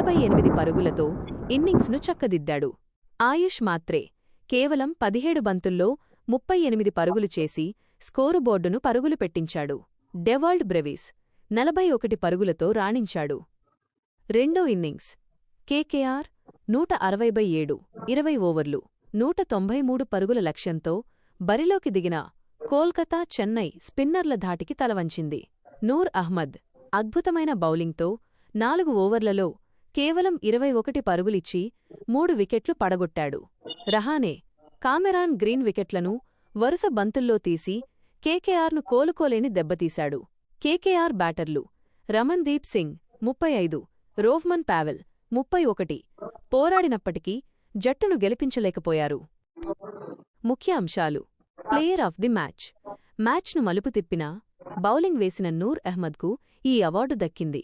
48 పరుగులతో ఇన్నింగ్స్ను చక్కదిద్దాడు. ఆయుష్ మాత్రే కేవలం 17 బంతుల్లో 38 పరుగులు చేసి స్కోరుబోర్డును పరుగులు పెట్టించాడు. డెవాల్డ్ బ్రెవిస్ 41 పరుగులతో రాణించాడు. రెండో ఇన్నింగ్స్ కేకేఆర్ 160/7 20 ఓవర్లు 193 పరుగుల లక్ష్యంతో బరిలోకి దిగిన కోల్కతా చెన్నై స్పిన్నర్ల ధాటికి తలవంచింది. నూర్ అహ్మద్ అద్భుతమైన బౌలింగ్తో 4 ఓవర్లలో కేవలం 21 పరుగులిచ్చి 3 వికెట్లు పడగొట్టాడు. రహానే కామెరాన్ గ్రీన్ వికెట్లను వరుస బంతుల్లో తీసి కేకేఆర్ను కోలుకోలేని దెబ్బతీశాడు. కేకేఆర్ బ్యాటర్లు రమన్దీప్ సింగ్ 35, రోవ్మన్ పావెల్ 31 పోరాడినప్పటికీ జట్టును గెలిపించలేకపోయారు. ముఖ్య అంశాలు: ప్లేయర్ ఆఫ్ ది మ్యాచ్ను మలుపు తిప్పిన బౌలింగ్ వేసిన నూర్ అహ్మద్కు ఈ అవార్డు దక్కింది.